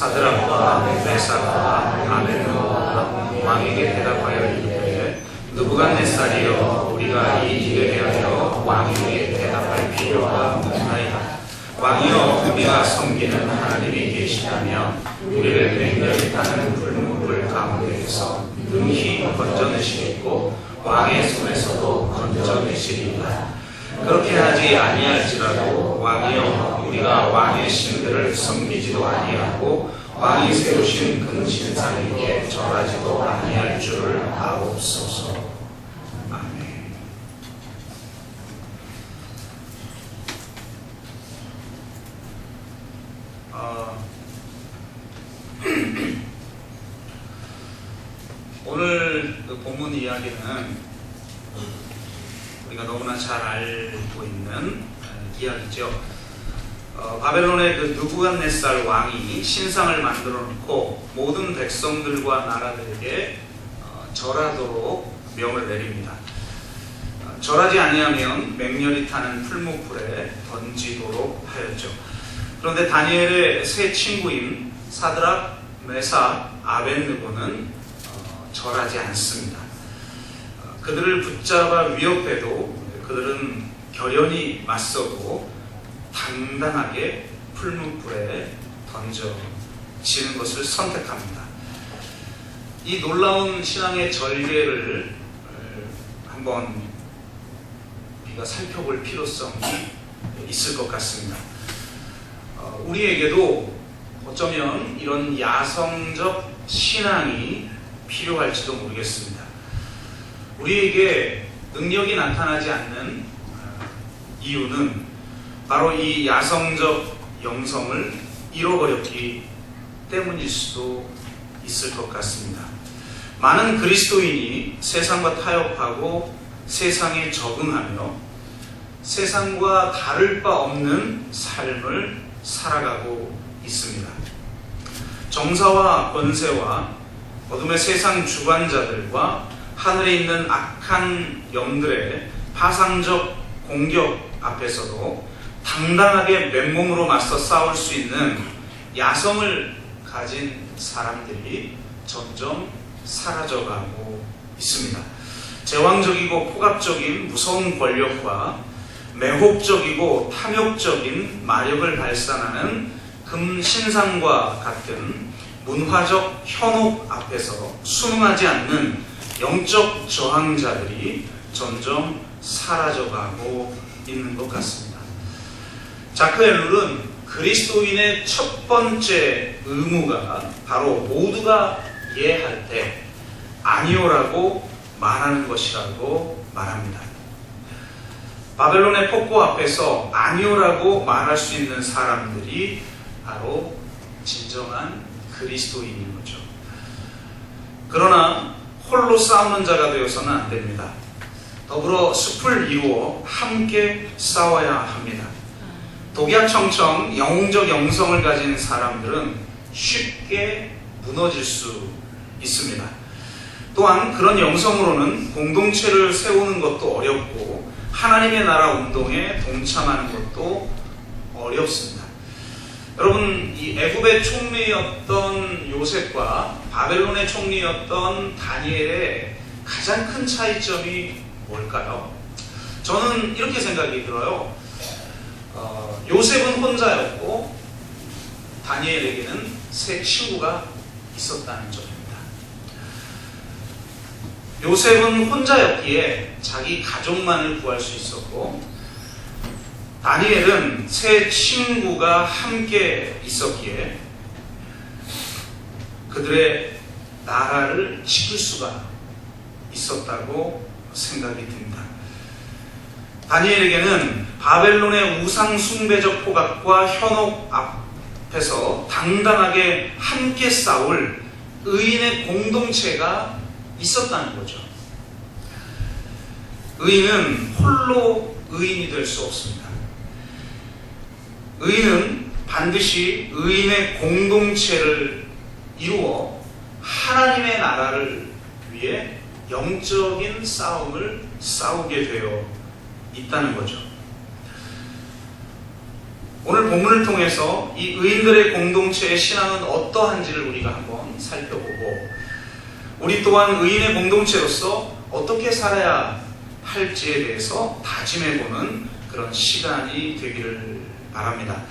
사드락과 메삭과 아벳느고가 왕에게 대답하여 이르되 느부갓네살이여 우리가 이 일에 대하여 왕에게 대답할 필요가 없나이다. 왕이여 우리가 섬기는 하나님이 계시다면 우리를 맹렬히 타는 불문불 가운데에서 능히 건져내시겠고 왕의 손에서도 건져내시리이다. 그렇게 하지 아니할지라도 왕이여 우리가 왕의 신들을 섬기지도 아니하고 왕이 세우신 금신상에게 절하지도 아니할 줄을 아옵소서. 아멘. 오늘 그 본문 이야기는 우리가 너무나 잘 알고 있는 이야기죠. 바벨론의 그 느부갓네살 왕이 신상을 만들어 놓고 모든 백성들과 나라들에게 절하도록 명을 내립니다. 절하지 아니하면 맹렬히 타는 풀무불에 던지도록 하였죠. 그런데 다니엘의 세 친구인 사드락, 메삭, 아벳느고는 절하지 않습니다. 그들을 붙잡아 위협해도 그들은 결연히 맞서고 당당하게 풀무불에 던져지는 것을 선택합니다. 이 놀라운 신앙의 절개를 한번 우리가 살펴볼 필요성이 있을 것 같습니다. 우리에게도 어쩌면 이런 야성적 신앙이 필요할지도 모르겠습니다. 우리에게 능력이 나타나지 않는 이유는 바로 이 야성적 영성을 잃어버렸기 때문일 수도 있을 것 같습니다. 많은 그리스도인이 세상과 타협하고 세상에 적응하며 세상과 다를 바 없는 삶을 살아가고 있습니다. 정사와 권세와 어둠의 세상 주관자들과 하늘에 있는 악한 영들의 파상적 공격 앞에서도 당당하게 맨몸으로 맞서 싸울 수 있는 야성을 가진 사람들이 점점 사라져가고 있습니다. 제왕적이고 폭압적인 무서운 권력과 매혹적이고 탐욕적인 마력을 발산하는 금신상과 같은 문화적 현혹 앞에서 순응하지 않는 영적 저항자들이 점점 사라져가고 있는 것 같습니다. 자크 엘룰은 그리스도인의 첫 번째 의무가 바로 모두가 예할 때 아니오라고 말하는 것이라고 말합니다. 바벨론의 폭고 앞에서 아니오라고 말할 수 있는 사람들이 바로 진정한 그리스도인인 거죠. 그러나 홀로 싸우는 자가 되어서는 안 됩니다. 더불어 숲을 이루어 함께 싸워야 합니다. 독야청청 영웅적 영성을 가진 사람들은 쉽게 무너질 수 있습니다. 또한 그런 영성으로는 공동체를 세우는 것도 어렵고 하나님의 나라 운동에 동참하는 것도 어렵습니다. 여러분, 이 애굽의 총리였던 요셉과 바벨론의 총리였던 다니엘의 가장 큰 차이점이 뭘까요? 저는 이렇게 생각이 들어요. 요셉은 혼자였고 다니엘에게는 세 친구가 있었다는 점입니다. 요셉은 혼자였기에 자기 가족만을 구할 수 있었고, 다니엘은 세 친구가 함께 있었기에 그들의 나라를 지킬 수가 있었다고 생각이 듭니다. 다니엘에게는 바벨론의 우상 숭배적 포각과 현혹 앞에서 당당하게 함께 싸울 의인의 공동체가 있었다는 거죠. 의인은 홀로 의인이 될 수 없습니다. 의인은 반드시 의인의 공동체를 이루어 하나님의 나라를 위해 영적인 싸움을 싸우게 되어 있다는 거죠. 오늘 본문을 통해서 이 의인들의 공동체의 신앙은 어떠한지를 우리가 한번 살펴보고, 우리 또한 의인의 공동체로서 어떻게 살아야 할지에 대해서 다짐해보는 그런 시간이 되기를 바랍니다.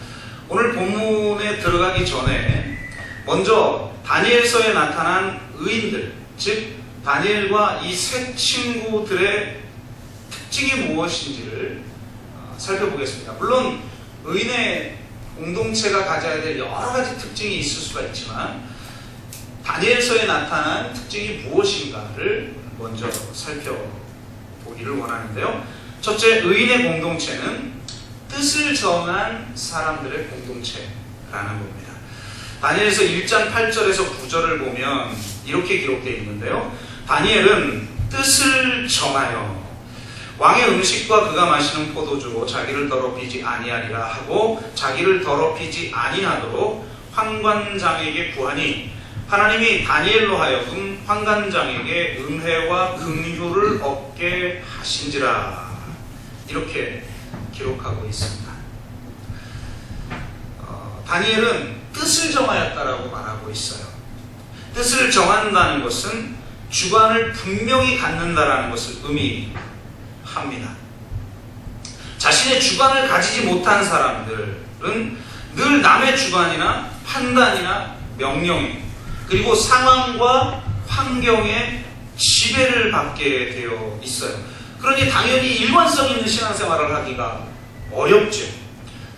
오늘 본문에 들어가기 전에 먼저 다니엘서에 나타난 의인들, 즉 다니엘과 이 세 친구들의 특징이 무엇인지를 살펴보겠습니다. 물론 의인의 공동체가 가져야 될 여러 가지 특징이 있을 수가 있지만 다니엘서에 나타난 특징이 무엇인가를 먼저 살펴보기를 원하는데요. 첫째, 의인의 공동체는 뜻을 정한 사람들의 공동체라는 겁니다. 다니엘서 1장 8절에서 9절을 보면 이렇게 기록되어 있는데요. 다니엘은 뜻을 정하여 왕의 음식과 그가 마시는 포도주로 자기를 더럽히지 아니하리라 하고 자기를 더럽히지 아니하도록 환관장에게 구하니 하나님이 다니엘로 하여금 환관장에게 은혜와 긍휼을 얻게 하신지라. 이렇게 기록하고 있습니다. 다니엘은 뜻을 정하였다라고 말하고 있어요. 뜻을 정한다는 것은 주관을 분명히 갖는다라는 것을 의미합니다. 자신의 주관을 가지지 못한 사람들은 늘 남의 주관이나 판단이나 명령에, 그리고 상황과 환경에 지배를 받게 되어 있어요. 그러니 당연히 일관성 있는 신앙생활을 하기가 어렵죠.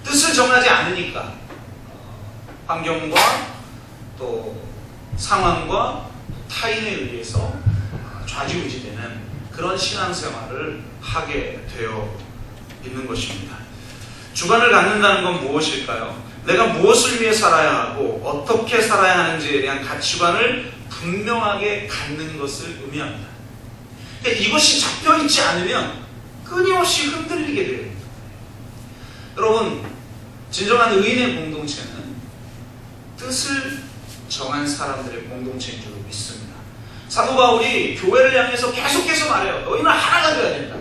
뜻을 정하지 않으니까 환경과 또 상황과 타인에 의해서 좌지우지되는 그런 신앙생활을 하게 되어 있는 것입니다. 주관을 갖는다는 건 무엇일까요? 내가 무엇을 위해 살아야 하고 어떻게 살아야 하는지에 대한 가치관을 분명하게 갖는 것을 의미합니다. 이것이 잡혀있지 않으면 끊임없이 흔들리게 됩니다. 여러분, 진정한 의인의 공동체는 뜻을 정한 사람들의 공동체인 줄 믿습니다. 사도 바울이 교회를 향해서 계속해서 말해요. 너희는 하나가 되어야 된다.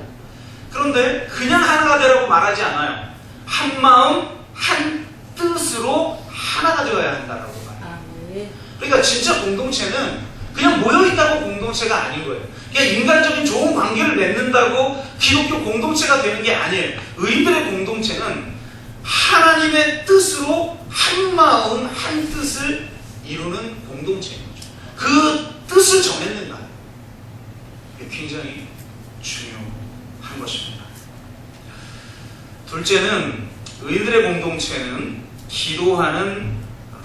그런데 그냥 하나가 되라고 말하지 않아요. 한 마음, 한 뜻으로 하나가 되어야 한다라고 말해요. 그러니까 진짜 공동체는 그냥 모여있다고 공동체가 아닌 거예요. 그냥 인간적인 좋은 관계를 맺는다고 기독교 공동체가 되는 게 아니에요. 의인들의 공동체는 하나님의 뜻으로 한 마음, 한 뜻을 이루는 공동체인 거죠. 그 뜻을 정했는가? 이게 굉장히 중요한 것입니다. 둘째는 의인들의 공동체는 기도하는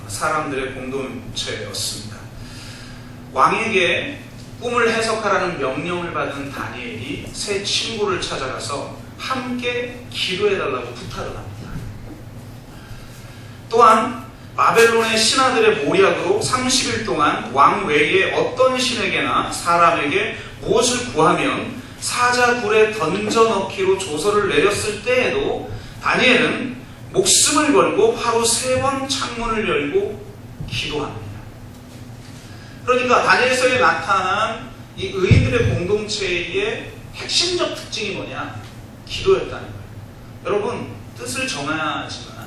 사람들의 공동체였습니다. 왕에게 꿈을 해석하라는 명령을 받은 다니엘이 세 친구를 찾아가서 함께 기도해달라고 부탁을 합니다. 또한 바벨론의 신하들의 모략으로 30일 동안 왕 외에 어떤 신에게나 사람에게 무엇을 구하면 사자굴에 던져넣기로 조서를 내렸을 때에도 다니엘은 목숨을 걸고 하루 3번 창문을 열고 기도합니다. 그러니까 다니엘서에 나타난 이 의인들의 공동체의 핵심적 특징이 뭐냐? 기도였다는 거예요. 여러분, 뜻을 정하지만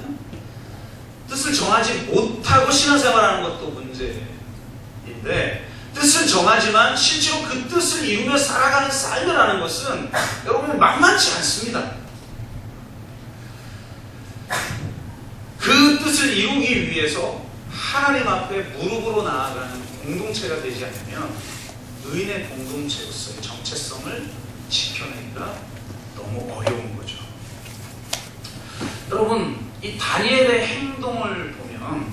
뜻을 정하지 못하고 신앙생활하는 것도 문제인데, 뜻을 정하지만 실제로 그 뜻을 이루며 살아가는 삶이라는 것은 여러분 만만치 않습니다. 그 뜻을 이루기 위해서 하나님 앞에 무릎으로 나아가는 공동체가 되지 않으면 의인의 공동체로서의 정체성을 지켜내기가 너무 어려운 거죠. 여러분, 이 다니엘의 행동을 보면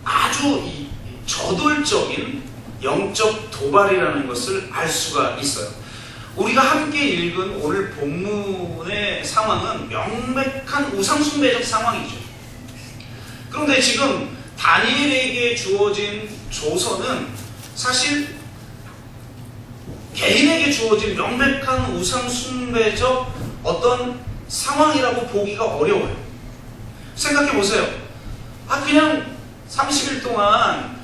아주 저돌적인 영적 도발이라는 것을 알 수가 있어요. 우리가 함께 읽은 오늘 본문의 상황은 명백한 우상숭배적 상황이죠. 그런데 지금 다니엘에게 주어진 조서는 사실 개인에게 주어진 명백한 우상숭배적 어떤 상황이라고 보기가 어려워요. 생각해 보세요. 그냥 30일 동안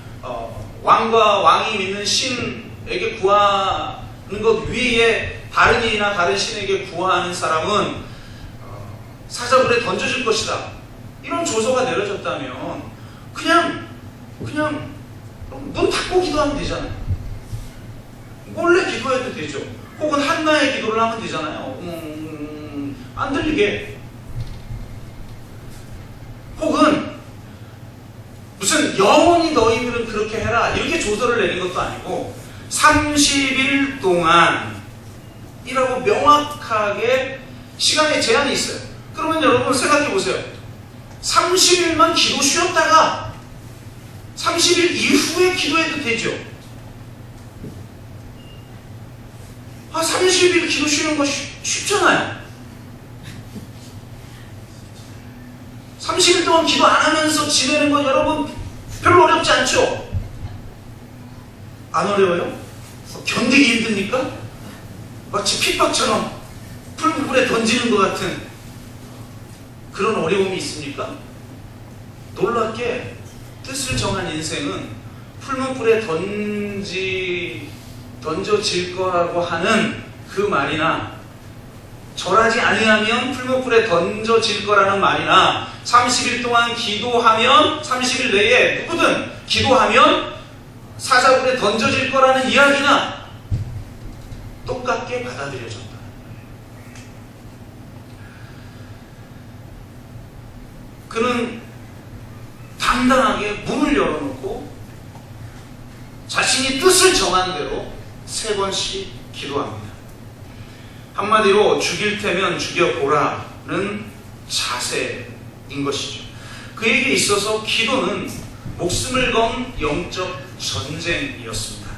왕과 왕이 믿는 신에게 구하는 것 위에 다른 이나 다른 신에게 구하는 사람은 사자굴에 던져질 것이다. 이런 조서가 내려졌다면 그냥 눈 닫고 기도하면 되잖아요. 몰래 기도해도 되죠. 혹은 한나의 기도를 하면 되잖아요. 안 들리게. 혹은 무슨 영원히 너희들은 그렇게 해라 이렇게 조서를 내린 것도 아니고 30일 동안이라고 명확하게 시간의 제한이 있어요. 그러면 여러분 생각해 보세요. 30일만 기도 쉬었다가 30일 이후에 기도해도 되죠. 30일 기도 쉬는 거 쉽잖아요. 30일 동안 기도 안 하면서 지내는 건 여러분 별로 어렵지 않죠? 안 어려워요? 견디기 힘듭니까? 마치 핍박처럼 풀물에 던지는 것 같은 그런 어려움이 있습니까? 놀랍게 뜻을 정한 인생은 풀무불에 던져질 거라고 하는 그 말이나 절하지 아니하면 풀무불에 던져질 거라는 말이나 30일 동안 기도하면 30일 내에 누구든 기도하면 사자굴에 던져질 거라는 이야기나 똑같게 받아들여졌다. 그는 당당하게 문을 열어놓고 자신이 뜻을 정한 대로 3번씩 기도합니다. 한마디로 죽일 테면 죽여보라는 자세인 것이죠. 그에게 있어서 기도는 목숨을 건 영적 전쟁이었습니다.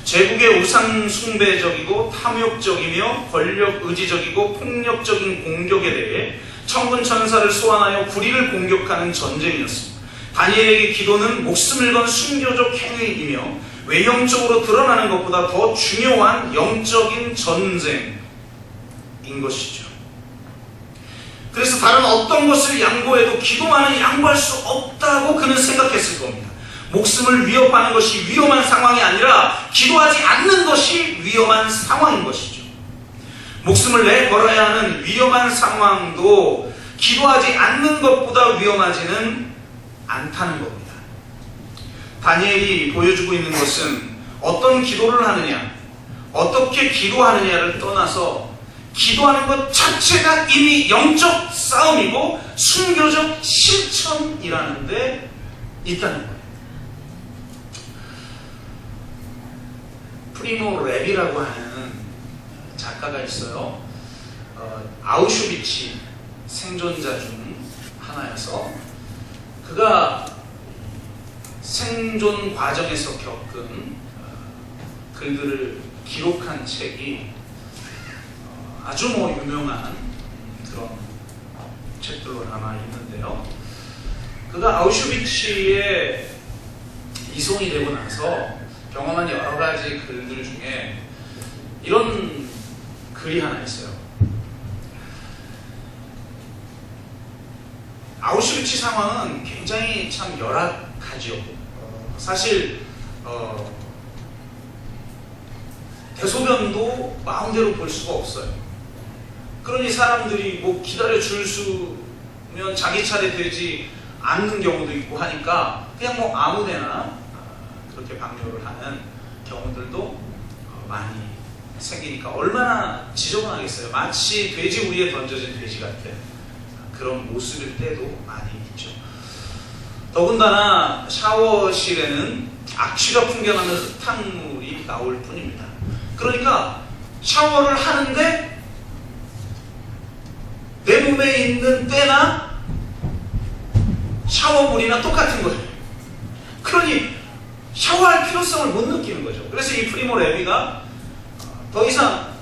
제국의 우상 숭배적이고 탐욕적이며 권력 의지적이고 폭력적인 공격에 대해 천군 천사를 소환하여 구리를 공격하는 전쟁이었습니다. 다니엘에게 기도는 목숨을 건 순교적 행위이며 외형적으로 드러나는 것보다 더 중요한 영적인 전쟁인 것이죠. 그래서 다른 어떤 것을 양보해도 기도만은 양보할 수 없다고 그는 생각했을 겁니다. 목숨을 위협하는 것이 위험한 상황이 아니라 기도하지 않는 것이 위험한 상황인 것이죠. 목숨을 내걸어야 하는 위험한 상황도 기도하지 않는 것보다 위험하지는 않다는 겁니다. 다니엘이 보여주고 있는 것은 어떤 기도를 하느냐, 어떻게 기도하느냐를 떠나서 기도하는 것 자체가 이미 영적 싸움이고 순교적 실천이라는 데 있다는 거예요. 프리모 레비라고 하는 작가가 있어요. 아우슈비츠 생존자 중 하나여서 그가 생존 과정에서 겪은 글들을 기록한 책이 아주 유명한 그런 책들로 남아 있는데요. 그가 아우슈비츠에 이송이 되고 나서 경험한 여러 가지 글들 중에 이런 글이 하나 있어요. 아우슈비츠 상황은 굉장히 참 열악하죠. 사실 대소변도 마음대로 볼 수가 없어요. 그러니 사람들이 기다려 줄 수면 자기 차례 되지 않는 경우도 있고 하니까 그냥 아무데나 그렇게 방뇨를 하는 경우들도 많이 생기니까 얼마나 지저분하겠어요. 마치 돼지 우리에 던져진 돼지 같은 그런 모습일 때도 많이 있죠. 더군다나 샤워실에는 악취가 풍겨나는 흙탕물이 나올 뿐입니다. 그러니까 샤워를 하는데 내 몸에 있는 때나 샤워물이나 똑같은 거예요. 그러니 샤워할 필요성을 못 느끼는 거죠. 그래서 이 프리모 레비가 더 이상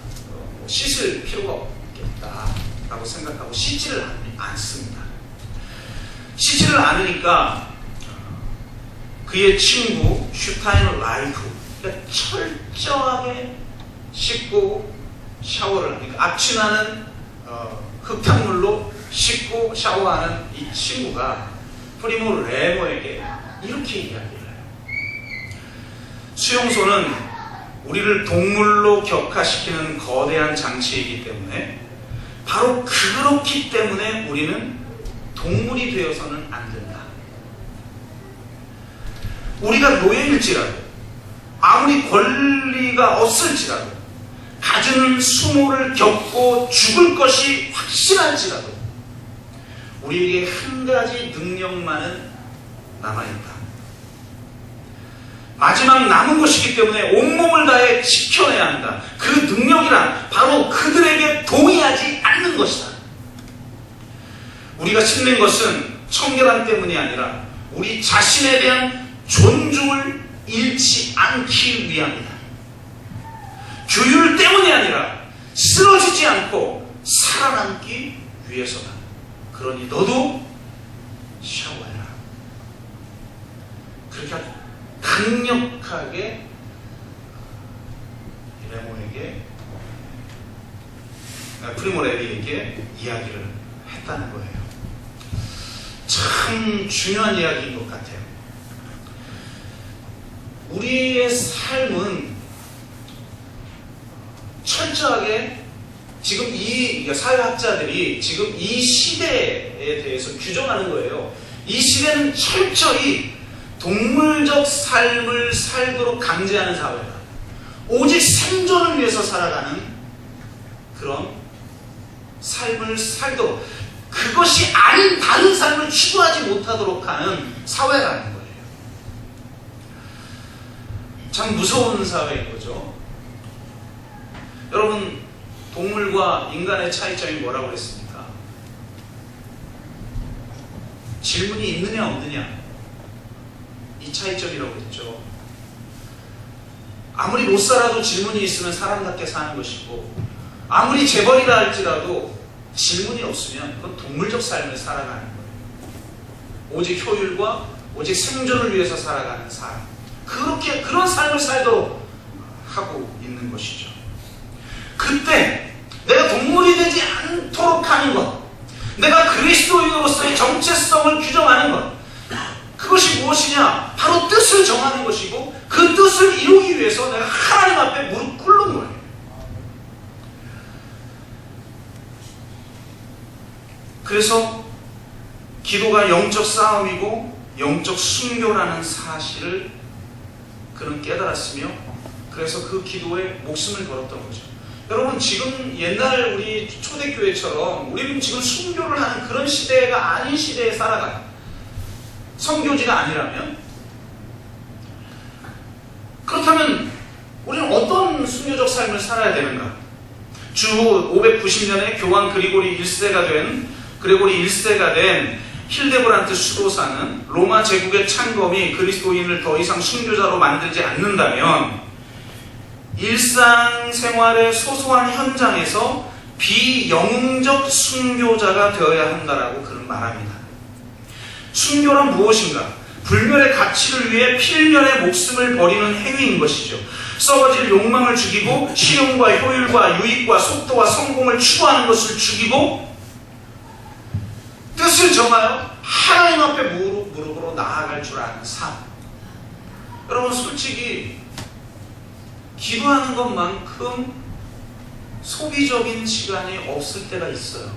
씻을 필요가 없겠다라고 생각하고 씻지를 않습니다. 씻지를 않으니까 그의 친구 슈타인 라이프 철저하게 씻고 샤워를 하니까 악취나는 흙탕물로 씻고 샤워하는 이 친구가 프리모 레모에게 이렇게 이야기를 해요. 수용소는 우리를 동물로 격화시키는 거대한 장치이기 때문에 바로 그렇기 때문에 우리는 동물이 되어서는 안 된다. 우리가 노예일지라도, 아무리 권리가 없을지라도, 갖은 수모를 겪고 죽을 것이 확실할지라도 우리에게 한 가지 능력만은 남아있다. 마지막 남은 것이기 때문에 온몸을 다해 지켜내야 한다. 그 능력이란 바로 그들에게 동의하지 않는 것이다. 우리가 신는 것은 청결함 때문이 아니라 우리 자신에 대한 존중을 잃지 않기 위함이다. 규율 때문이 아니라 쓰러지지 않고 살아남기 위해서다. 그러니 너도 샤워해라. 그렇게 강력하게 프리모레리에게 이야기를 했다는 거예요. 참 중요한 이야기인 것 같아요. 우리의 삶은 철저하게 지금 이 사회학자들이 지금 이 시대에 대해서 규정하는 거예요. 이 시대는 철저히 동물적 삶을 살도록 강제하는 사회다. 오직 생존을 위해서 살아가는 그런 삶을 살도록, 그것이 아닌 다른 삶을 추구하지 못하도록 하는 사회라는 거예요. 참 무서운 사회인 거죠. 여러분, 동물과 인간의 차이점이 뭐라고 했습니까? 질문이 있느냐 없느냐, 이 차이점이라고 했죠. 아무리 못 살아도 질문이 있으면 사람답게 사는 것이고, 아무리 재벌이라 할지라도 질문이 없으면 그건 동물적 삶을 살아가는 거예요. 오직 효율과 오직 생존을 위해서 살아가는 삶, 그런 삶을 살도록 하고 있는 것이죠. 그때 내가 동물이 되지 않도록 하는 것, 내가 그리스도인으로서의 정체성을 규정하는 것, 그것이 무엇이냐? 바로 뜻을 정하는 것이고, 그 뜻을 이루기 위해서 내가 하나님 앞에 무릎 꿇는 거예요. 그래서 기도가 영적 싸움이고 영적 순교라는 사실을 그는 깨달았으며, 그래서 그 기도에 목숨을 걸었던 거죠. 여러분, 지금 옛날 우리 초대교회처럼 우리는 지금 순교를 하는 그런 시대가 아닌 시대에 살아가요. 선교지가 아니라면. 그렇다면 우리는 어떤 순교적 삶을 살아야 되는가? 주 590년에 교황 그리고리 1세가 된 힐데브란트 수도사는 로마 제국의 창검이 그리스도인을 더 이상 순교자로 만들지 않는다면 일상생활의 소소한 현장에서 비영웅적 순교자가 되어야 한다라고 그는 말합니다. 순교란 무엇인가? 불멸의 가치를 위해 필면의 목숨을 버리는 행위인 것이죠. 썩어질 욕망을 죽이고 실용과 효율과 유익과 속도와 성공을 추구하는 것을 죽이고 뜻을 정하여 하나님 앞에 무릎으로 나아갈 줄 아는 삶. 여러분, 솔직히 기도하는 것만큼 소비적인 시간이 없을 때가 있어요.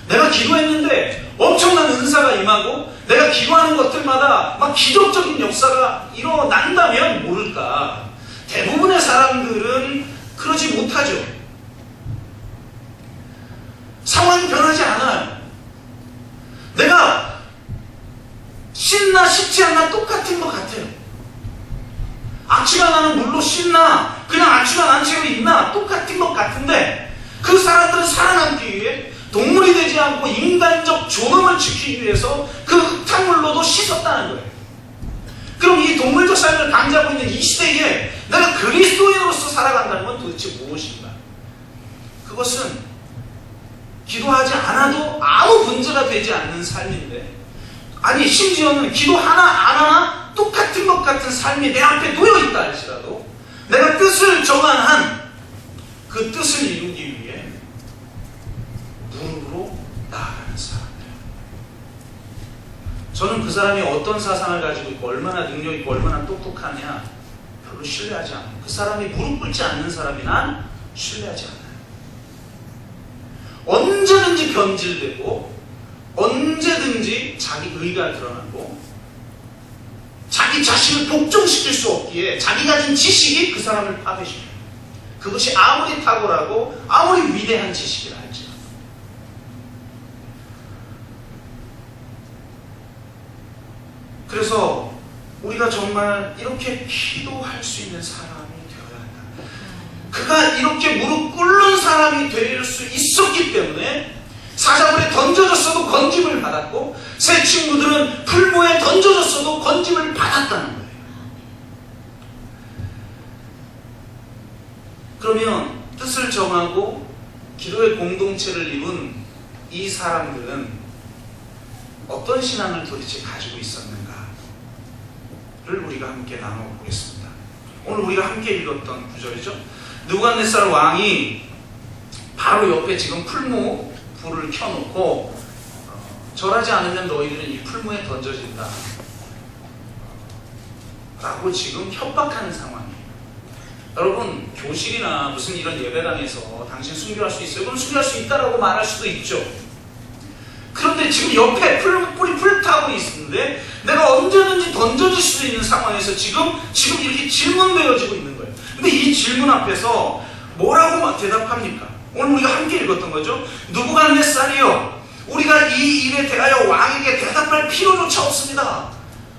내가 기도했는데 엄청난 은사가 임하고 내가 기도하는 것들마다 막 기적적인 역사가 일어난다면 모를까. 대부분의 사람들은 그러지 못하죠. 상황이 변하지 않아요. 내가 신나 쉽지 않나 똑같은 것 같아요. 악취가 나는 물로 신나 그냥 악취가 난 채로 있나 똑같은 것 같은데, 그 사람들은 살아남기 위해 동물이 되지 않고 인간적 존엄을 지키기 위해서 그 흙탕물로도 씻었다는 거예요. 그럼 이 동물적 삶을 강제하고 있는 이 시대에 내가 그리스도인으로서 살아간다는 건 도대체 무엇인가? 그것은 기도하지 않아도 아무 문제가 되지 않는 삶인데, 아니 심지어는 기도 하나 안 하나 똑같은 것 같은 삶이 내 앞에 놓여있다 할지라도 내가 뜻을 정한 한 그 뜻을 이루기 위해 무릎으로 나아가는 사람들. 저는 그 사람이 어떤 사상을 가지고 있고 얼마나 능력 있고 얼마나 똑똑하냐 별로 신뢰하지 않아요. 그 사람이 무릎 꿇지 않는 사람이 난 신뢰하지 않아요. 언제든지 변질되고 언제든지 자기 의가 드러나고 자기 자신을 복종시킬 수 없기에 자기 가진 지식이 그 사람을 파괴시켜요. 그것이 아무리 탁월하고 아무리 위대한 지식이라 할지라도. 그래서 우리가 정말 이렇게 기도할 수 있는 사람이 되어야 한다. 그가 이렇게 무릎 꿇는 사람이 될 수 있었기 때문에 사자굴에 던져졌어도 건짐을 받았고 새 친구들은 풀무에 던져졌어도 건짐을 받았다는 거예요. 그러면 뜻을 정하고 기도의 공동체를 이룬 이 사람들은 어떤 신앙을 도대체 가지고 있었는가를 우리가 함께 나눠보겠습니다. 오늘 우리가 함께 읽었던 구절이죠. 느부갓네살 왕이 바로 옆에 지금 풀무 불을 켜놓고 절하지 않으면 너희들은 이 풀무에 던져진다 라고 지금 협박하는 상황이에요. 여러분, 교실이나 무슨 이런 예배당에서 당신 순교할 수 있어요? 그럼 순교할 수 있다라고 말할 수도 있죠. 그런데 지금 옆에 풀이 불타고 있는데 내가 언제든지 던져질 수도 있는 상황에서 지금 이렇게 질문되어지고 있는 거예요. 근데 이 질문 앞에서 뭐라고 막 대답합니까? 오늘 우리가 함께 읽었던 거죠. 느부갓네살이여, 우리가 이 일에 대하여 왕에게 대답할 필요조차 없습니다.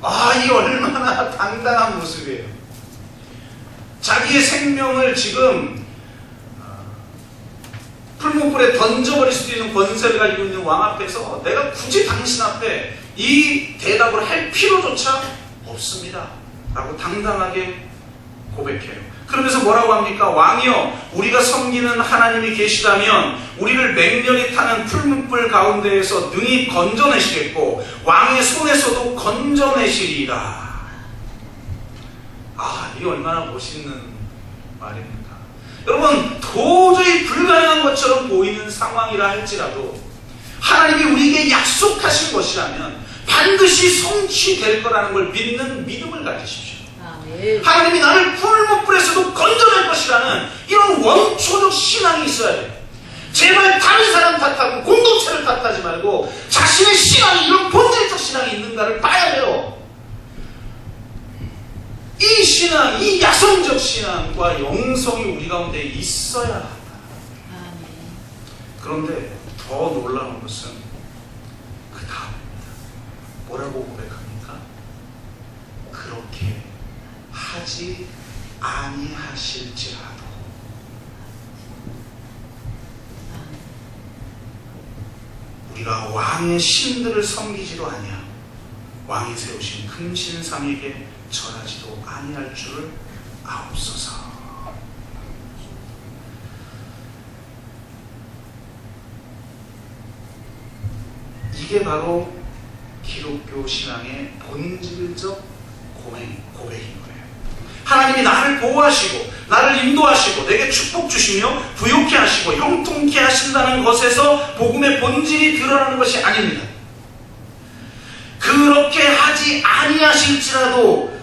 아, 이 얼마나 당당한 모습이에요. 자기의 생명을 지금 풀무불에 던져버릴 수도 있는 권세를 가지고 있는 왕 앞에서 내가 굳이 당신 앞에 이 대답을 할 필요조차 없습니다 라고 당당하게 고백해요. 그러면서 뭐라고 합니까? 왕이여, 우리가 섬기는 하나님이 계시다면 우리를 맹렬히 타는 풀무불 가운데에서 능히 건져내시겠고 왕의 손에서도 건져내시리이다. 아, 이게 얼마나 멋있는 말입니까? 여러분, 도저히 불가능한 것처럼 보이는 상황이라 할지라도 하나님이 우리에게 약속하신 것이라면 반드시 성취될 거라는 걸 믿는 믿음을 가지십시오. 하나님이 나를 풀무불에서도 건져낼 것이라는 이런 원초적 신앙이 있어야 돼요. 제발 다른 사람 탓하고 공동체를 탓하지 말고 자신의 신앙이 이런 본질적 신앙이 있는가를 봐야 돼요. 이 신앙, 이 야성적 신앙과 영성이 우리 가운데 있어야 한다. 그런데 더 놀라운 것은 그 다음입니다. 뭐라고 고백합니까? 그렇게 하지 아니하실지라도. 우리가 왕의 신들을 섬기지도 아니하고 왕이 세우신 큰 신상에게 절하지도 아니할 줄을 아옵소서. 이게 바로 기독교 신앙의 본질적 고백인 거예요. 하나님이 나를 보호하시고 나를 인도하시고 내게 축복 주시며 부욕케 하시고 형통케 하신다는 것에서 복음의 본질이 드러나는 것이 아닙니다. 그렇게 하지 아니하실지라도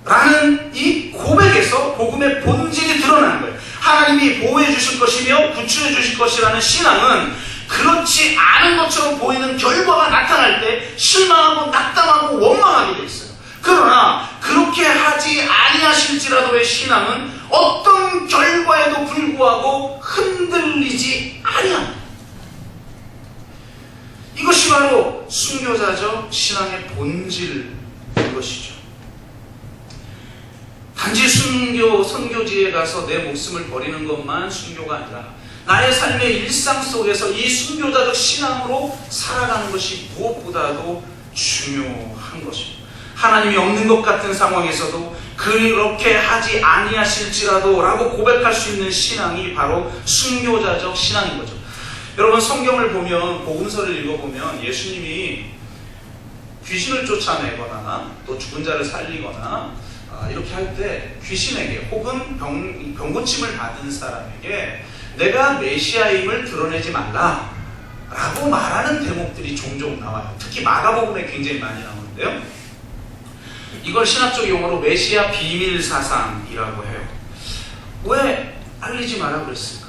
라는 이 고백에서 복음의 본질이 드러나는 거예요. 하나님이 보호해 주실 것이며 구출해 주실 것이라는 신앙은 그렇지 않은 것처럼 보이는 결과가 나타날 때 실망하고 낙담하고 원망하게 돼 있어요. 그러나 그렇게 하지 아니하실지라도의 신앙은 어떤 결과에도 불구하고 흔들리지 아니합니다. 이것이 바로 순교자적 신앙의 본질인 것이죠. 단지 선교지에 가서 내 목숨을 버리는 것만 순교가 아니라 나의 삶의 일상 속에서 이 순교자적 신앙으로 살아가는 것이 무엇보다도 중요한 것입니다. 하나님이 없는 것 같은 상황에서도 그렇게 하지 아니하실지라도 라고 고백할 수 있는 신앙이 바로 순교자적 신앙인 거죠. 여러분, 성경을 보면, 복음서를 읽어보면 예수님이 귀신을 쫓아내거나 또 죽은 자를 살리거나 이렇게 할 때 귀신에게 혹은 병 고침을 받은 사람에게 내가 메시아임을 드러내지 말라 라고 말하는 대목들이 종종 나와요. 특히 마가복음에 굉장히 많이 나오는데요. 이걸 신학적 용어로 메시아 비밀 사상이라고 해요. 왜 알리지 마라 그랬을까?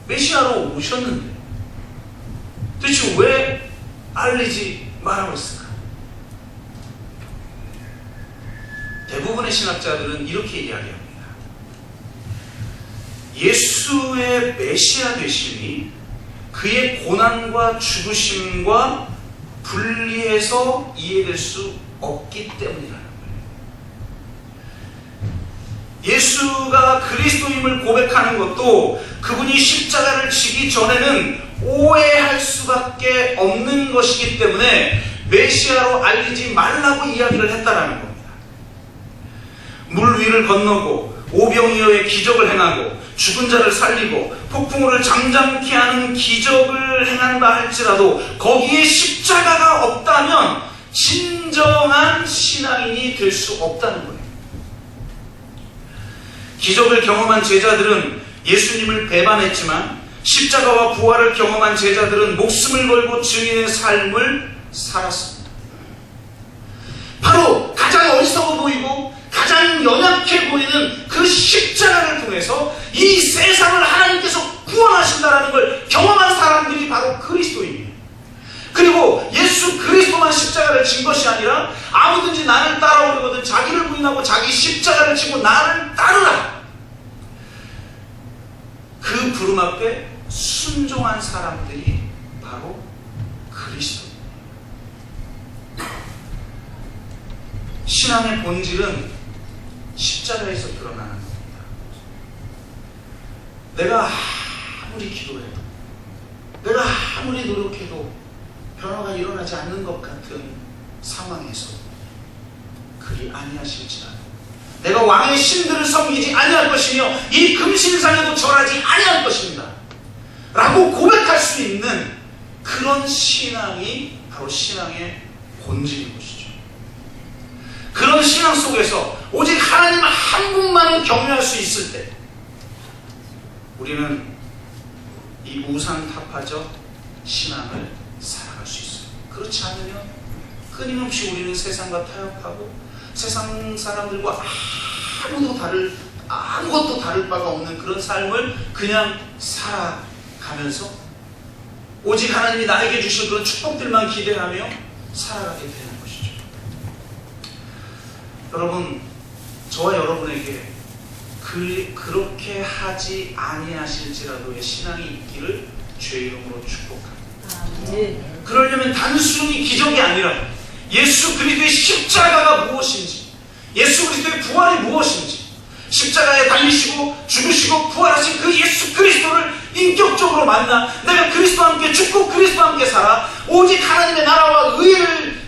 메시아로 오셨는데 도대체 왜 알리지 말라고 했을까? 대부분의 신학자들은 이렇게 이야기합니다. 예수의 메시아 되심이 그의 고난과 죽으심과 분리해서 이해될 수 없기 때문이라는 거예요. 예수가 그리스도임을 고백하는 것도 그분이 십자가를 지기 전에는 오해할 수밖에 없는 것이기 때문에 메시아로 알리지 말라고 이야기를 했다라는 겁니다. 물 위를 건너고 오병이어의 기적을 행하고 죽은 자를 살리고 폭풍우를 잠잠케 하는 기적을 행한다 할지라도 거기에 십자가가 없다면 진정한 신앙인이 될 수 없다는 거예요. 기적을 경험한 제자들은 예수님을 배반했지만 십자가와 부활을 경험한 제자들은 목숨을 걸고 증인의 삶을 살았습니다. 바로 가장 어리석어 보이고 가장 연약해 보이는 그 십자가를 통해서 이 세상을 하나님께서 구원하신다는 걸 경험한 사람들이 바로 그리스도입니다. 그리고 예수 그리스도만 십자가를 진 것이 아니라 아무든지 나를 따라오려거든 자기를 부인하고 자기 십자가를 지고 나를 따르라. 그 부름 앞에 순종한 사람들이 바로 그리스도입니다. 신앙의 본질은 십자가에서 드러나는 겁니다. 내가 아무리 기도해도, 내가 아무리 노력해도 변화가 일어나지 않는 것 같은 상황에서 그리 아니하실지라도 내가 왕의 신들을 섬기지 아니할 것이며 이 금신상에도 절하지 아니할 것입니다 라고 고백할 수 있는 그런 신앙이 바로 신앙의 본질인 것이죠. 그런 신앙 속에서 오직 하나님 한 분만을 경외할 수 있을 때 우리는 이 우상타파적 신앙을 살아갈 수 있어요. 그렇지 않으면 끊임없이 우리는 세상과 타협하고 세상 사람들과 아무것도 다를 바가 없는 그런 삶을 그냥 살아가면서 오직 하나님이 나에게 주신 그런 축복들만 기대하며 살아가게 되는 것이죠. 여러분, 저와 여러분에게 그렇게 하지 아니하실지라도의 신앙이 있기를 주의 이름으로 축복합니다. 그러려면 단순히 기적이 아니라 예수 그리스도의 십자가가 무엇인지, 예수 그리스도의 부활이 무엇인지, 십자가에 달리시고 죽으시고 부활하신 그 예수 그리스도를 인격적으로 만나 내가 그리스도와 함께 죽고 그리스도와 함께 살아 오직 하나님의 나라와 의를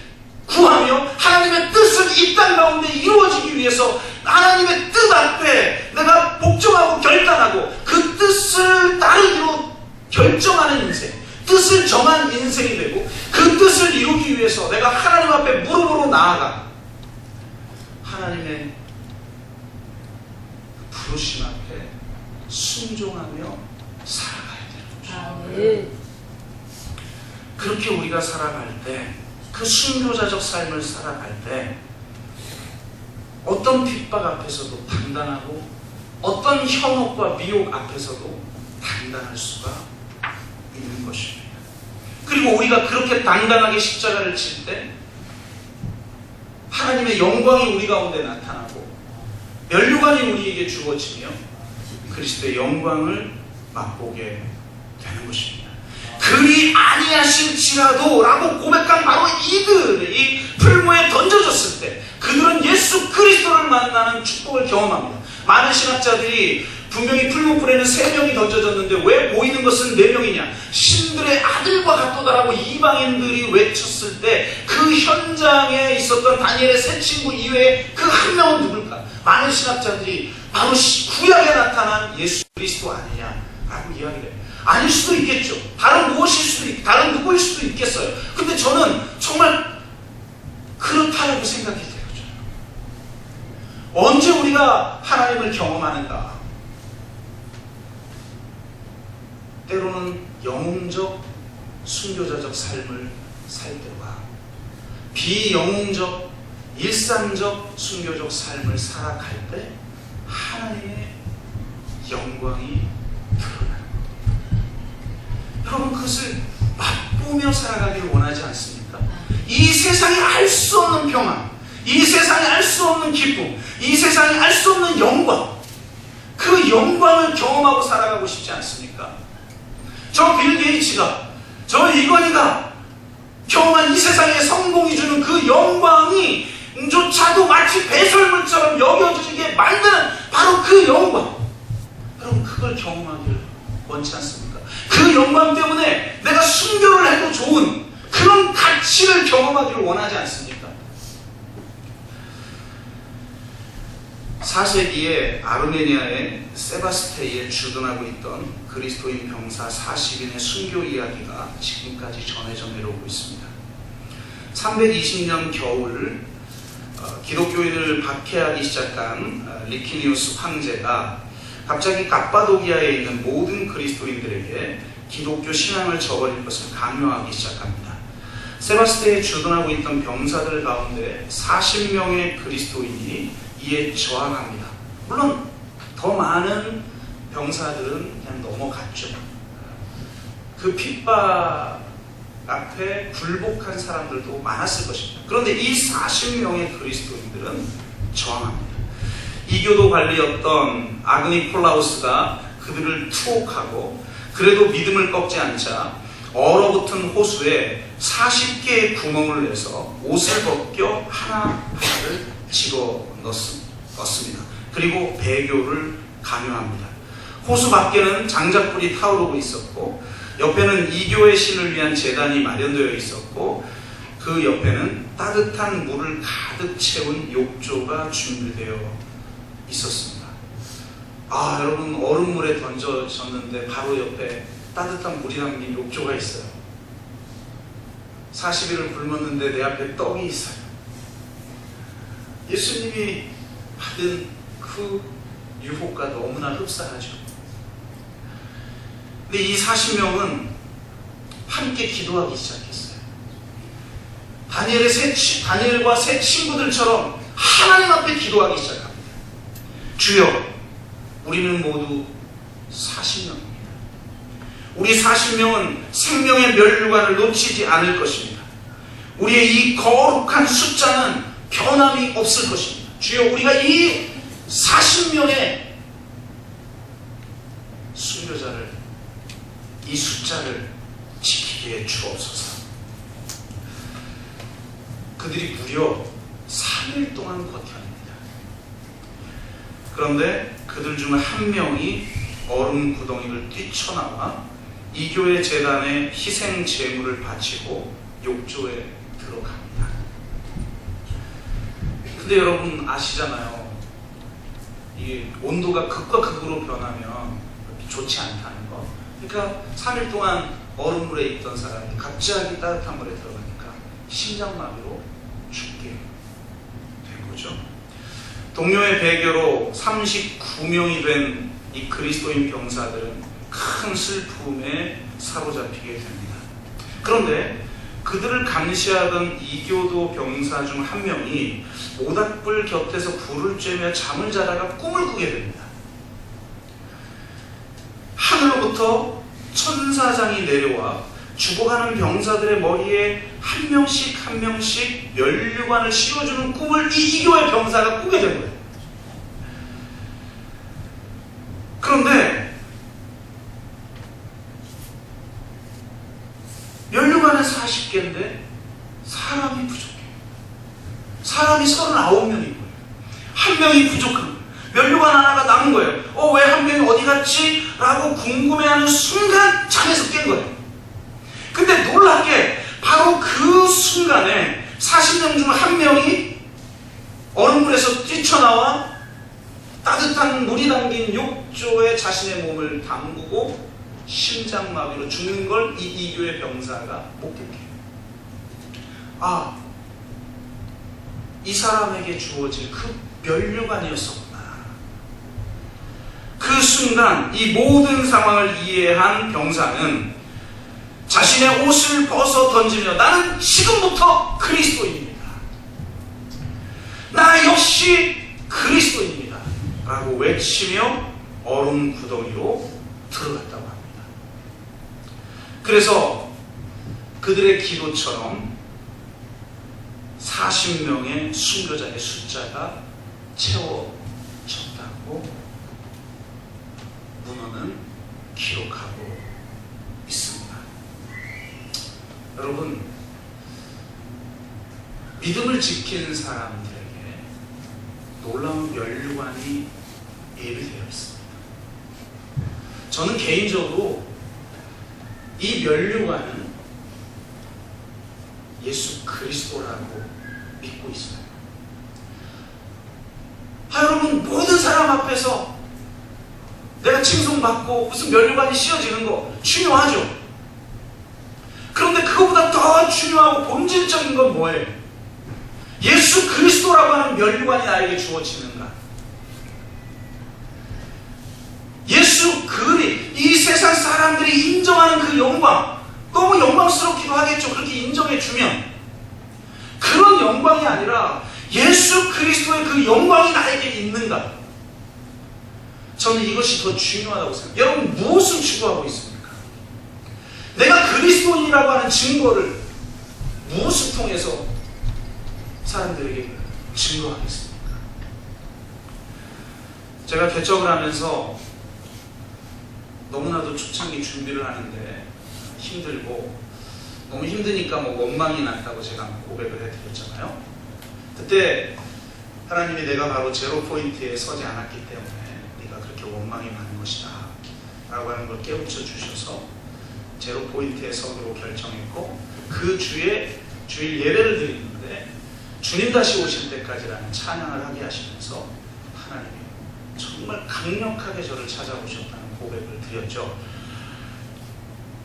구하며 하나님의 뜻을 이 땅 가운데 이루어지기 위해서 하나님의 뜻 앞에 내가 복종하고 결단하고 그 뜻을 따르기로 결정하는 인생, 뜻을 정한 인생이 되고 그 뜻을 이루기 위해서 내가 하나님 앞에 무릎으로 나아가 하나님의 부르심 앞에 순종하며 살아가야 되는 거죠. 그렇게 우리가 살아갈 때, 그 순교자적 삶을 살아갈 때 어떤 핍박 앞에서도 단단하고 어떤 현혹과 미혹 앞에서도 단단할 수가 있는 것입니다. 그리고 우리가 그렇게 단단하게 십자가를 칠 때 하나님의 영광이 우리 가운데 나타나고 면류관이 우리에게 주어지며 그리스도의 영광을 맛보게 되는 것입니다. 그리 아니하실지라도 라고 고백한 바로 이들이 풀무에 던져졌을 때 그들은 예수 그리스도를 만나는 축복을 경험합니다. 많은 신학자들이 분명히 풀무불에는 3명이 던져졌는데 왜 보이는 것은 4명이냐? 신들의 아들과 같도다라고 이방인들이 외쳤을 때 그 현장에 있었던 다니엘의 3친구 이외에 그 한 명은 누굴까? 많은 신학자들이 바로 구약에 나타난 예수 그리스도 아니냐라고 이야기를 해요. 아닐 수도 있겠죠. 다른 무엇일 수도 있고 다른 누구일 수도 있겠어요. 근데 저는 정말 그렇다라고 생각이 돼요. 언제 우리가 하나님을 경험하는가? 때로는 영웅적 순교자적 삶을 살 때와 비영웅적 일상적 순교적 삶을 살아갈 때 하나님의 영광이 드러나는 겁니다. 여러분 그것을 맛보며 살아가기를 원하지 않습니까? 이 세상이 알 수 없는 평안, 이 세상이 알 수 없는 기쁨, 이 세상이 알 수 없는 영광, 그 영광을 경험하고 살아가고 싶지 않습니까? 저 빌 게이츠가, 저 이건희가 경험한 이 세상의 성공이 주는 그 영광이 조차도 마치 배설물처럼 여겨지게 만드는 바로 그 영광, 여러분 그걸 경험하기를 원치 않습니까? 그 영광 때문에 내가 순교를 해도 좋은 그런 가치를 경험하기를 원하지 않습니까? 4세기에 아르메니아의 세바스테이에 주둔하고 있던 그리스도인 병사 40인의 순교 이야기가 지금까지 전해져 내려오고 있습니다. 320년 겨울 기독교인을 박해하기 시작한 리키니우스 황제가 갑자기 갑바도기아에 있는 모든 그리스도인들에게 기독교 신앙을 저버릴 것을 강요하기 시작합니다. 세바스테이에 주둔하고 있던 병사들 가운데 40명의 그리스도인이 이에 저항합니다. 물론 더 많은 병사들은 그냥 넘어갔죠. 그 핍박 앞에 굴복한 사람들도 많았을 것입니다. 그런데 이 40명의 그리스도인들은 저항합니다. 이교도 관리였던 아그니콜라우스가 그들을 투옥하고 그래도 믿음을 꺾지 않자 얼어붙은 호수에 40개의 구멍을 내서 옷을 벗겨 하나하나를 집어 넣습니다. 그리고 배교를 강요합니다. 호수 밖에는 장작불이 타오르고 있었고 옆에는 이교의 신을 위한 제단이 마련되어 있었고 그 옆에는 따뜻한 물을 가득 채운 욕조가 준비되어 있었습니다. 여러분 얼음물에 던져졌는데 바로 옆에 따뜻한 물이 담긴 욕조가 있어요. 40일을 굶었는데 내 앞에 떡이 있어요. 예수님이 받은 그 유혹과 너무나 흡사하죠. 근데 이 40명은 함께 기도하기 시작했어요. 다니엘과 세 친구들처럼 하나님 앞에 기도하기 시작합니다. 주여, 우리는 모두 40명입니다. 우리 40명은 생명의 면류관을 놓치지 않을 것입니다. 우리의 이 거룩한 숫자는 변함이 없을 것입니다. 주여, 우리가 이 40명의 순교자를, 이 숫자를 지키게 해 주옵소서. 그들이 무려 3일 동안 버텨냅니다. 그런데 그들 중 한 명이 얼음 구덩이를 뛰쳐나와 이교의 제단에 희생 제물을 바치고 욕조에 들어갑니다. 근데 여러분 아시잖아요. 이 온도가 극과 극으로 변하면 좋지 않다는 거. 그러니까 3일 동안 얼음물에 있던 사람이 갑자기 따뜻한 물에 들어가니까 심장마비로 죽게 된 거죠. 동료의 배교로 39명이 된 이 그리스도인 병사들은 큰 슬픔에 사로잡히게 됩니다. 그런데 그들을 감시하던 이교도 병사 중 한 명이 모닥불 곁에서 불을 쬐며 잠을 자다가 꿈을 꾸게 됩니다. 하늘로부터 천사장이 내려와 죽어가는 병사들의 머리에 한 명씩 한 명씩 면류관을 씌워주는 꿈을 이 이교의 병사가 꾸게 된 거예요. 그런데 면류관은 40개인데 사람이 부족해요. 사람이 39명인 거예요. 한 명이 부족한 거예요. 면류관 하나가 남은 거예요. 왜 한 명이 어디 갔지? 라고 궁금해하는 순간 잠에서 깬 거예요. 근데 놀랍게 바로 그 순간에 40명 중 한 명이 얼음물에서 뛰쳐나와 따뜻한 물이 담긴 욕조에 자신의 몸을 담그고 심장마비로 죽는 걸 이 이교의 병사가 목격해요. 이 사람에게 주어질 그 면류관이었었구나. 그 순간 이 모든 상황을 이해한 병사는 자신의 옷을 벗어 던지며 나는 지금부터 그리스도인입니다. 나 역시 그리스도인입니다. 라고 외치며 얼음 구덩이로 들어갔다고 합니다. 그래서 그들의 기도처럼 40명의 순교자의 숫자가 채워졌다고 문헌은 기록하고 있습니다. 여러분, 믿음을 지키는 사람들에게 놀라운 면류관이 예비되어 있습니다. 저는 개인적으로 이 면류관은 예수 그리스도라고 믿고 있어요. 여러분, 모든 사람 앞에서 내가 칭송받고 무슨 면류관이 씌워지는 거 중요하죠. 그런데 그거보다 더 중요하고 본질적인 건 뭐예요? 예수 그리스도라고 하는 면류관이 나에게 주어지는가? 이 세상 사람들이 인정하는 그 영광, 너무 영광스럽기도 하겠죠. 그렇게 인정해주면. 그런 영광이 아니라 예수 그리스도의 그 영광이 나에게 있는가? 저는 이것이 더 중요하다고 생각해요. 여러분, 무엇을 추구하고 있습니까? 내가 그리스도인이라고 하는 증거를 무엇을 통해서 사람들에게 증거하겠습니까? 제가 개척을 하면서 너무나도 초창기 준비를 하는데 힘들고 너무 힘드니까 원망이 났다고 제가 고백을 해드렸잖아요. 그때 하나님이 내가 바로 제로 포인트에 서지 않았기 때문에 네가 그렇게 원망이 많은 것이다 라고 하는 걸 깨우쳐 주셔서 제로 포인트에 서기로 결정했고, 그 주에 주일 예배를 드리는데 주님 다시 오실 때까지라는 찬양을 하게 하시면서 하나님이 정말 강력하게 저를 찾아오셨다는 고백을 드렸죠.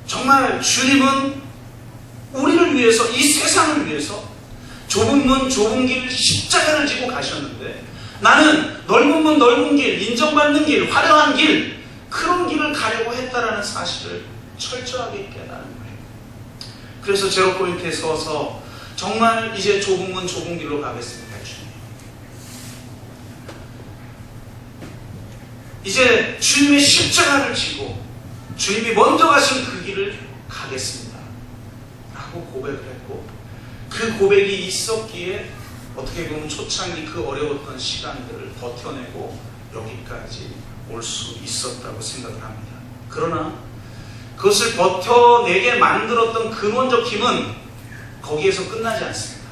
정말 주님은 우리를 위해서, 이 세상을 위해서 좁은 문 좁은 길 십자가를 지고 가셨는데, 나는 넓은 문 넓은 길, 인정받는 길, 화려한 길, 그런 길을 가려고 했다라는 사실을 철저하게 깨달은 거예요. 그래서 제로 포인트에 서서 정말 이제 좁은 문 좁은 길로 가겠습니다. 주님, 이제 주님의 십자가를 지고 주님이 먼저 가신 그 길을 가겠습니다 라고 고백을 했고, 그 고백이 있었기에 어떻게 보면 초창기 그 어려웠던 시간들을 버텨내고 여기까지 올 수 있었다고 생각을 합니다. 그러나 그것을 버텨내게 만들었던 근원적 힘은 거기에서 끝나지 않습니다.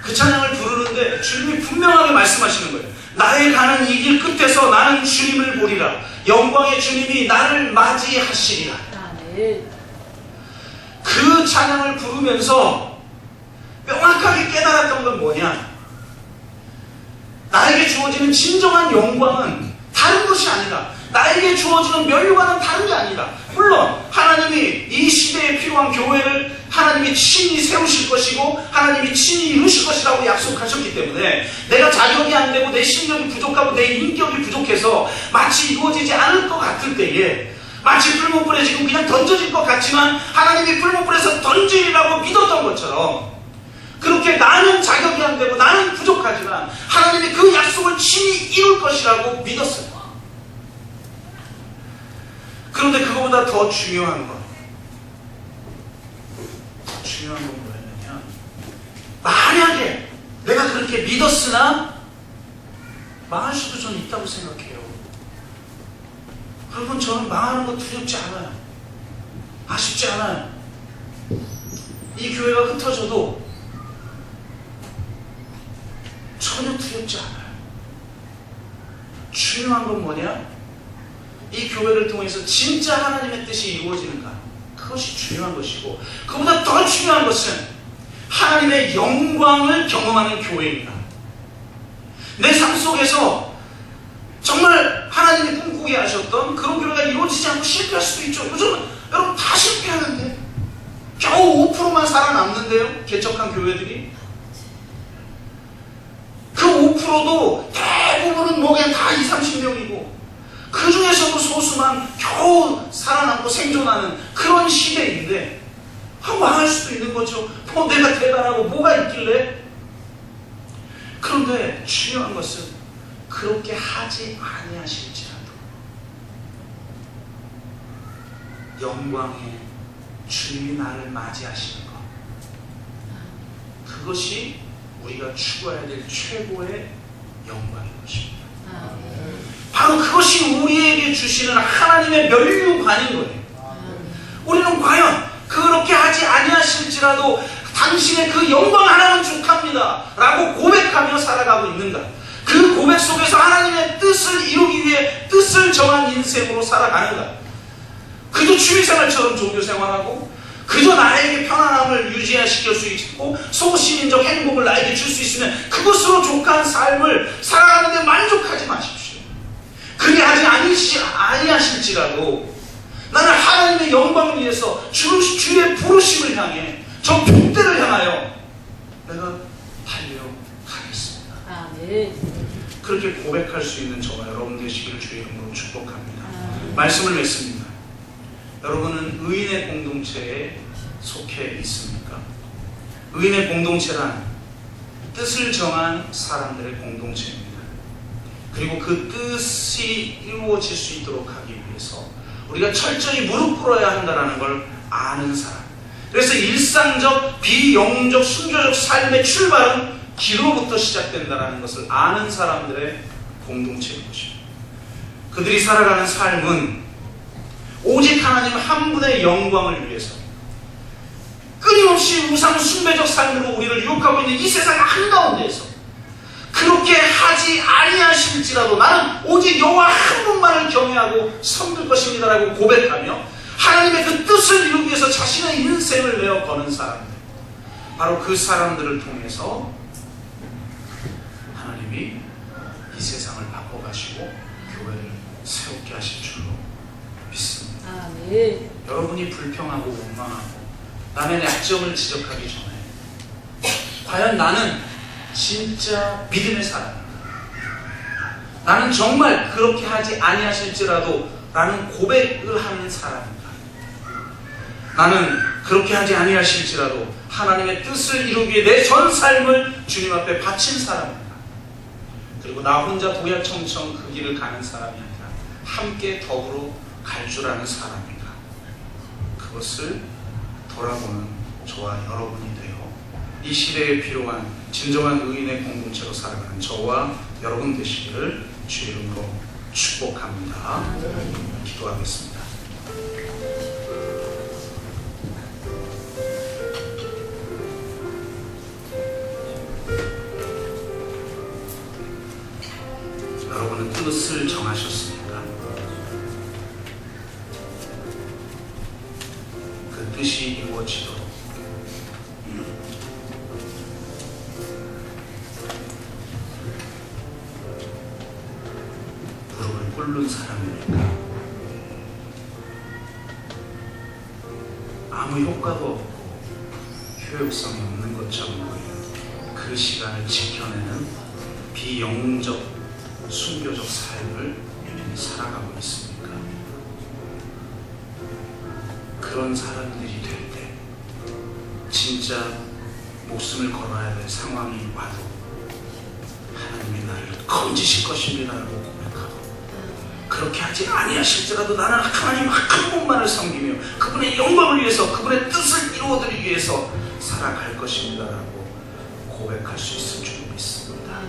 그 찬양을 부르는데 주님이 분명하게 말씀하시는 거예요. 나의 가는 이 길 끝에서 나는 주님을 보리라. 영광의 주님이 나를 맞이하시리라. 그 찬양을 부르면서 명확하게 깨달았던 건 뭐냐? 나에게 주어지는 진정한 영광은 다른 것이 아니다. 나에게 주어지는 면류관은 다른 게 아니다. 물론 하나님이 이 시대에 필요한 교회를 하나님이 친히 세우실 것이고 하나님이 친히 이루실 것이라고 약속하셨기 때문에 내가 자격이 안 되고 내 실력이 부족하고 내 인격이 부족해서 마치 이루어지지 않을 것 같을 때에, 마치 풀무불에 지금 그냥 던져질 것 같지만 하나님이 풀무불에서 던지리라고 믿었던 것처럼, 그렇게 나는 자격이 안 되고 나는 부족하지만 하나님이 그 약속을 친히 이룰 것이라고 믿었어요. 그런데 그거보다 더 중요한 건 뭐였냐면, 만약에 내가 그렇게 믿었으나 망할 수도 저는 있다고 생각해요. 여러분, 저는 망하는 거 두렵지 않아요. 아쉽지 않아요. 이 교회가 흩어져도 전혀 두렵지 않아요. 중요한 건 뭐냐? 이 교회를 통해서 진짜 하나님의 뜻이 이루어지는가? 그것이 중요한 것이고, 그보다 더 중요한 것은 하나님의 영광을 경험하는 교회입니다. 내 삶 속에서 정말 하나님이 꿈꾸게 하셨던 그런 교회가 이루어지지 않고 실패할 수도 있죠. 요즘은 여러분 다 실패하는데 겨우 5%만 살아남는데요, 개척한 교회들이. 그 5%도 대부분은 그냥 다 20, 30명이고 그 중에서도 소수만 겨우 살아남고 생존하는 그런 시대인데 망할 수도 있는 거죠. 내가 대단하고 뭐가 있길래. 그런데 중요한 것은 그렇게 하지 아니하실지라도 영광의 주님이 나를 맞이하시는 것, 그것이 우리가 추구해야 될 최고의 영광인 것입니다. 바로 그것이 우리에게 주시는 하나님의 면류관인 거예요. 우리는 과연 그렇게 하지 아니하실지라도 당신의 그 영광 하나는 족합니다 라고 고백하며 살아가고 있는가? 그 고백 속에서 하나님의 뜻을 이루기 위해 뜻을 정한 인생으로 살아가는가? 그저 취미생활처럼 종교생활하고 그저 나에게 편안함을 유지시킬 수 있고 소시민적 행복을 나에게 줄 수 있으면 그것으로 족한 삶을 살아가는데 만족하지 마십시오. 그리 하지 아니하실지라도 나는 하나님의 영광을 위해서 주의 부르심을 향해 저 붕대를 향하여 내가 달려가겠습니다. 아멘. 그렇게 고백할 수 있는 저와 여러분 되시기를 주의 이름으로 축복합니다. 말씀을 맺습니다. 여러분은 의인의 공동체에 속해 있습니까? 의인의 공동체란 뜻을 정한 사람들의 공동체입니다. 그리고 그 뜻이 이루어질 수 있도록 하기 위해서 우리가 철저히 무릎 꿇어야 한다는 걸 아는 사람. 그래서 일상적, 비영적, 순교적 삶의 출발은 기로부터 시작된다는 것을 아는 사람들의 공동체인 것입니다. 그들이 살아가는 삶은 오직 하나님 한 분의 영광을 위해서 끊임없이 우상 숭배적 삶으로 우리를 유혹하고 있는 이 세상 한가운데에서 그렇게 하지 아니하실지라도 나는 오직 여호와 한 분만을 경외하고 섬길 것입니다라고 고백하며 하나님의 그 뜻을 이루기 위해서 자신의 인생을 내어 거는 사람들, 바로 그 사람들을 통해서 하나님이 이 세상을 바꿔가시고 교회를 세우게 하실 줄로 믿습니다. 아멘. 여러분이 불평하고 원망하고 남의 약점을 지적하기 전에 과연 나는 진짜 믿음의 사람인가? 나는 정말 그렇게 하지 아니하실지라도 라는 고백을 하는 사람인가? 나는 그렇게 하지 아니하실지라도 하나님의 뜻을 이루기 위해 내 전 삶을 주님 앞에 바친 사람인가? 그리고 나 혼자 도야청청 그 길을 가는 사람이 아니라 함께 더불어 갈 줄 아는 사람인가? 그것을 돌아보는 저와 여러분이 되어 이 시대에 필요한 진정한 의인의 공동체로 살아가는 저와 여러분 되시기를 주의 이름으로 축복합니다. 기도하겠습니다. 여러분은 뜻을 정하셨습니까? 그 뜻이 이루어지도록 무릎을 꿇는 사람입니까? 아무 효과도 없고 효용성이 없는 것처럼 보이는 그 시간을 지켜내는 비영적 순교적 삶을 살아가고 있습니까? 그런 사람들이 될 때 진짜 목숨을 걸어야 될 상황이 와도 하나님이 나를 건지실 것입니다라고 고백하고 그렇게 하지 아니하실지라도 나는 하나님 한 분만을 섬기며 그분의 영광을 위해서 그분의 뜻을 이루어드리기 위해서 살아갈 것입니다라고 고백할 수 있을 줄 믿습니다.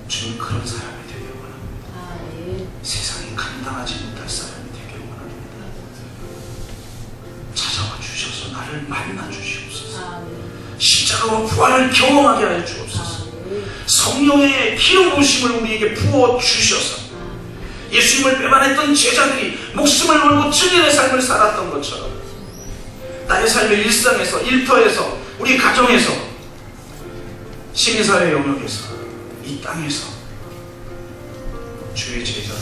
주님 그런 사람이 되길 원합니다. 세상이 감당하지 못할 사람이 되길 원합니다. 찾아와 주셔서 나를 만나 주시옵소서. 십자가와 부활을 경험하게 하여 주옵소서. 성령의 기름 부으심을 우리에게 부어 주셔서 예수님을 배반했던 제자들이 목숨을 걸고 진리의 삶을 살았던 것처럼 나의 삶의 일상에서, 일터에서, 우리 가정에서, 시민사회 영역에서, 이 땅에서 주의 제자로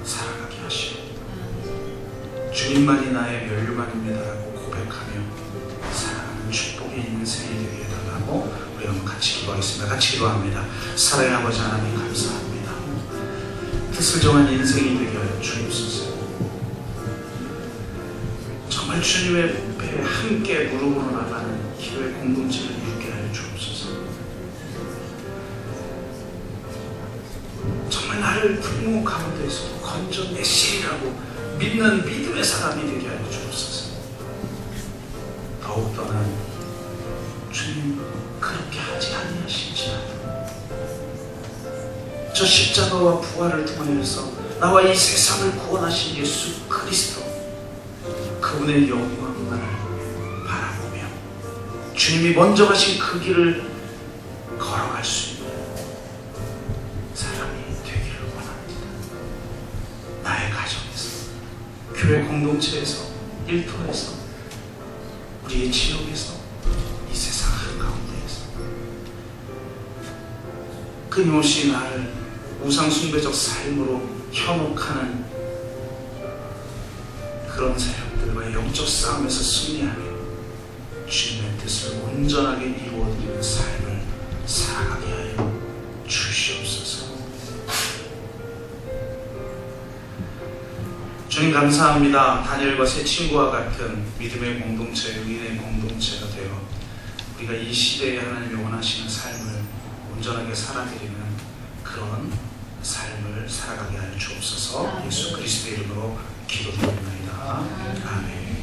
살아가게 하시고 주님만이 나의 면류관입니다라고 고백하며 살아가는 축복의 인생이 되게 해달라고 우리 한번 같이 기도하겠습니다. 같이 기도합니다. 사랑의 아버지 하나님 감사합니다. 뜻을 정한 인생이 되게 하여 주옵소서. 정말 주님의 배에 함께 무릎으로 나가는 기도의 공동체를 이루게 하여 주옵소서. 정말 나를 불모 가운데서 건져 내시리라고 믿는 믿음의 사람이 되게 하여 주옵소서. 더욱더는 주님 그렇게 하지 아니하시지만 저 십자가와 부활을 통하여서 나와 이 세상을 구원하신 예수 그리스도 그분의 영광만을 바라보며 주님이 먼저 가신 그 길을 걸어갈 수 있는 사람이 되기를 원합니다. 나의 가정에서, 교회 공동체에서, 일터에서, 우리의 지역에서, 이 세상 한가운데에서 끊임없이 나를 우상숭배적 삶으로 현혹하는 그런 세력들과의 영적 싸움에서 승리하며 주님의 뜻을 온전하게 이루어드리는 삶을 살아가게 하여 주시옵소서. 주님 감사합니다. 다니엘과 새 친구와 같은 믿음의 공동체, 의인의 공동체가 되어 우리가 이 시대에 하나님이 원하시는 삶을 온전하게 살아드리는 그런 삶을 살아가게 하여 주옵소서. 예수 그리스도의 이름으로 기도드립니다. 아멘.